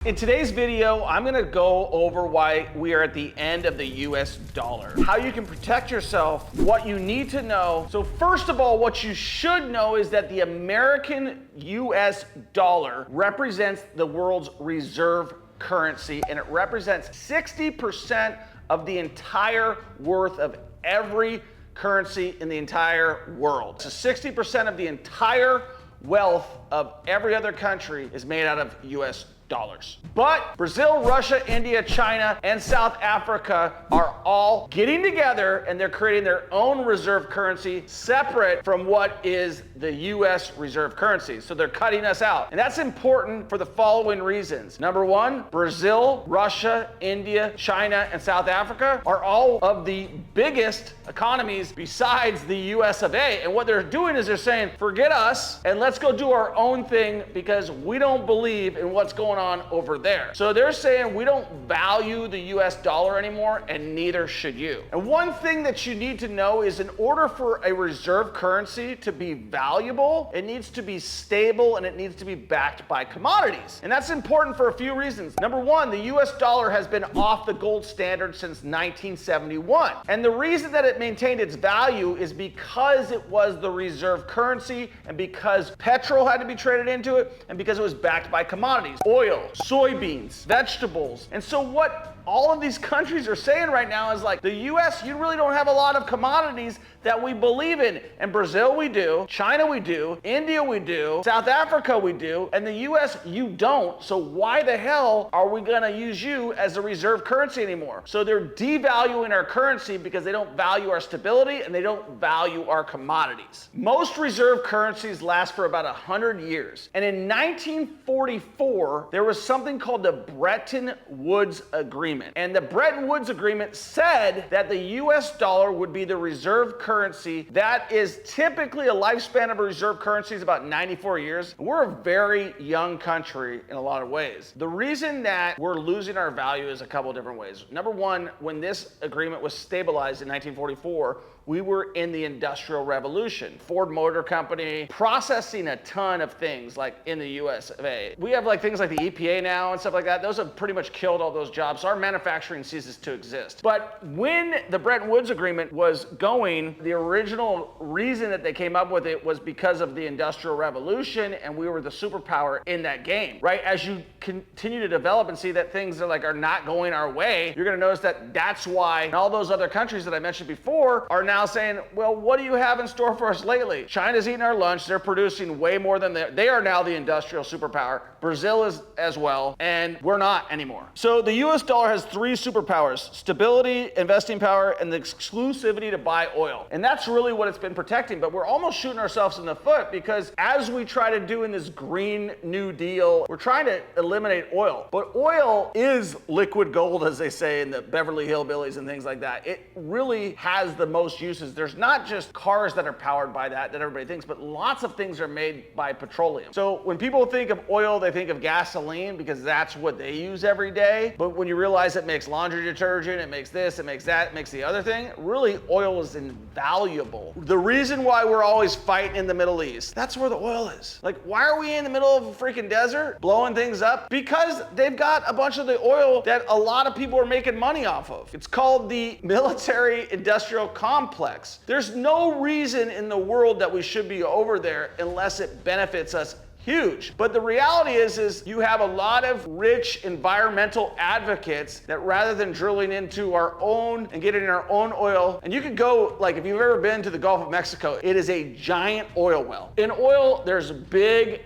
In today's video, I'm gonna go over why we are at the end of the US dollar, how you can protect yourself, what you need to know. So first of all, what you should know is that the American US dollar represents the world's reserve currency, and it represents 60% of the entire worth of every currency in the entire world. So 60% of the entire wealth of every other country is made out of US dollars. But Brazil, Russia, India, China, and South Africa are all getting together and they're creating their own reserve currency separate from what is the US reserve currency. So they're cutting us out. And that's important for the following reasons. Number one, Brazil, Russia, India, China, and South Africa are all of the biggest economies besides the US of A. And what they're doing is they're saying, forget us and let's go do our own thing because we don't believe in what's going on over there. So they're saying we don't value the US dollar anymore, and neither should you. And one thing that you need to know is in order for a reserve currency to be valuable, it needs to be stable and it needs to be backed by commodities. And that's important for a few reasons. Number one, the US dollar has been off the gold standard since 1971. And the reason that it maintained its value is because it was the reserve currency and because petrol had to be traded into it and because it was backed by commodities. Oil, soybeans, vegetables. And so what all of these countries are saying right now is like, the US, you really don't have a lot of commodities that we believe in. And Brazil we do, China we do, India we do, South Africa we do, and the US you don't. So why the hell are we gonna use you as a reserve currency anymore? So they're devaluing our currency because they don't value our stability and they don't value our commodities. Most reserve currencies last for about 100 years. And in 1944, there was something called the Bretton Woods Agreement. And the Bretton Woods Agreement said that the US dollar would be the reserve currency. That is typically a lifespan of a reserve currency is about 94 years. We're a very young country in a lot of ways. The reason that we're losing our value is a couple different ways. Number one, when this agreement was stabilized in 1944, we were in the Industrial Revolution. Ford Motor Company processing a ton of things like in the US of A. We have like things like the EPA now and stuff like that. Those have pretty much killed all those jobs. So our manufacturing ceases to exist. But when the Bretton Woods Agreement was going, the original reason that they came up with it was because of the Industrial Revolution, and we were the superpower in that game, right? As you continue to develop and see that things are not going our way, you're gonna notice that that's why all those other countries that I mentioned before are now saying, well, what do you have in store for us lately? China's eating our lunch. They're producing way more than they are now the industrial superpower. Brazil is as well, and we're not anymore. So the US dollar has three superpowers: stability, investing power, and the exclusivity to buy oil. And that's really what it's been protecting, but we're almost shooting ourselves in the foot because as we try to do in this Green New Deal, we're trying to eliminate oil. But oil is liquid gold, as they say in the Beverly Hillbillies and things like that. It really has the most uses. There's not just cars that are powered by that everybody thinks, but lots of things are made by petroleum. So when people think of oil, they think of gasoline because that's what they use every day. But when you realize it makes laundry detergent, it makes this, it makes that, it makes the other thing, really oil is invaluable. The reason why we're always fighting in the Middle East, that's where the oil is. Like, why are we in the middle of a freaking desert blowing things up? Because they've got a bunch of the oil that a lot of people are making money off of. It's called the military industrial complex. There's no reason in the world that we should be over there unless it benefits us huge. But the reality is you have a lot of rich environmental advocates that rather than drilling into our own and getting our own oil, and you could go, like if you've ever been to the Gulf of Mexico, it is a giant oil well. In oil, there's big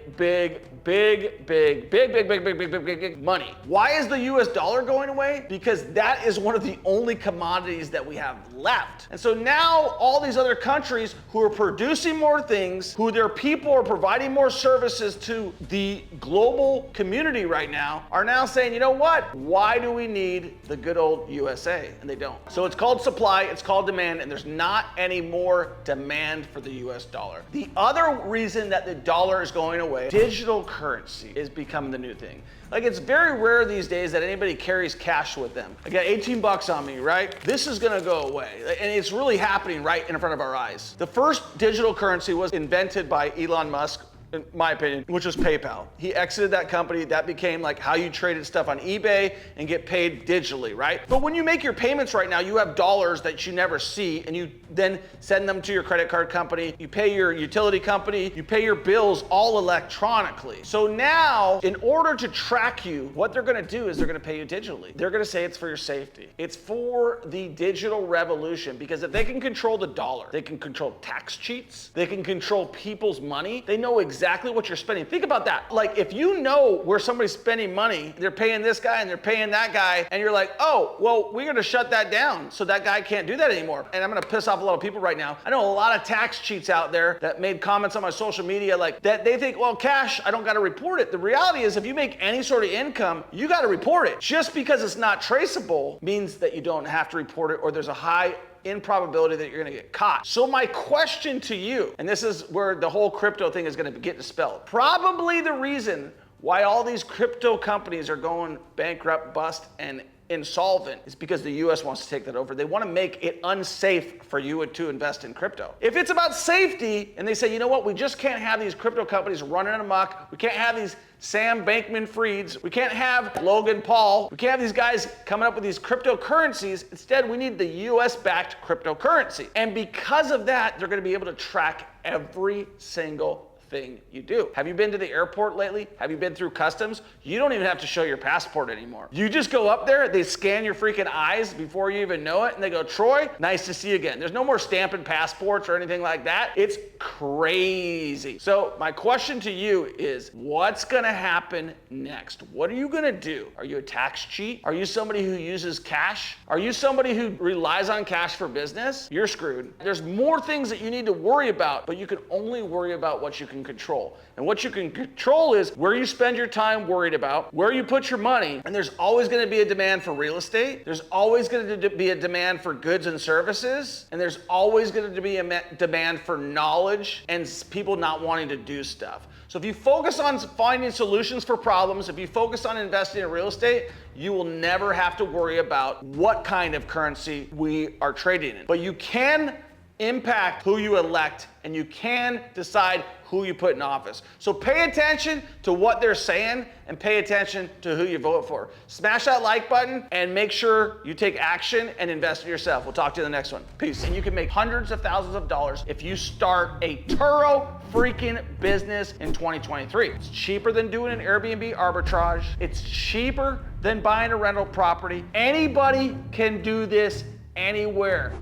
money. Why is the US dollar going away? Because that is one of the only commodities that we have left. And so now all these other countries who are producing more things, who their people are providing more services to the global community right now, are now saying, you know what? Why do we need the good old USA? And they don't. So it's called supply, it's called demand, and there's not any more demand for the US dollar. The other reason that the dollar is going away, digital currency is becoming the new thing. Like, it's very rare these days that anybody carries cash with them. I got 18 bucks on me, right? This is gonna go away. And it's really happening right in front of our eyes. The first digital currency was invented by Elon Musk in my opinion, which was PayPal. He exited that company. That became like how you traded stuff on eBay and get paid digitally, right? But when you make your payments right now, you have dollars that you never see, and you then send them to your credit card company. You pay your utility company. You pay your bills all electronically. So now, in order to track you, what they're gonna do is they're gonna pay you digitally. They're gonna say it's for your safety. It's for the digital revolution, because if they can control the dollar, they can control tax cheats, they can control people's money, they know exactly what you're spending. Think about that. Like, if you know where somebody's spending money, they're paying this guy and they're paying that guy, and you're like, oh, well, we're gonna shut that down so that guy can't do that anymore. And I'm gonna piss off a lot of people right now. I know a lot of tax cheats out there that made comments on my social media like that. They think, well, cash, I don't gotta report it. The reality is, if you make any sort of income, you gotta report it. Just because it's not traceable means that you don't have to report it, or there's a high improbability that you're gonna get caught. So my question to you, and this is where the whole crypto thing is gonna get dispelled. Probably the reason why all these crypto companies are going bankrupt, bust, and insolvent is because the US wants to take that over. They want to make it unsafe for you to invest in crypto. If it's about safety, and they say, you know what, we just can't have these crypto companies running amok, we can't have these Sam Bankman-Frieds, we can't have Logan Paul, we can't have these guys coming up with these cryptocurrencies. Instead, we need the US-backed cryptocurrency. And because of that, they're going to be able to track every single thing you do. Have you been to the airport lately? Have you been through customs? You don't even have to show your passport anymore. You just go up there, they scan your freaking eyes before you even know it, and they go, Troy, nice to see you again. There's no more stamping passports or anything like that. It's crazy. So my question to you is, what's gonna happen next? What are you gonna do? Are you a tax cheat? Are you somebody who uses cash? Are you somebody who relies on cash for business? You're screwed. There's more things that you need to worry about, but you can only worry about what you can control. And what you can control is where you spend your time worried about, where you put your money, and there's always going to be a demand for real estate. There's always going to be a demand for goods and services, and there's always going to be a demand for knowledge and people not wanting to do stuff. So if you focus on finding solutions for problems, if you focus on investing in real estate, you will never have to worry about what kind of currency we are trading in. But you can impact who you elect, and you can decide who you put in office. So pay attention to what they're saying and pay attention to who you vote for. Smash that like button and make sure you take action and invest in yourself. We'll talk to you in the next one. Peace. And you can make hundreds of thousands of dollars if you start a Turo freaking business in 2023. It's cheaper than doing an Airbnb arbitrage. It's cheaper than buying a rental property. Anybody can do this anywhere.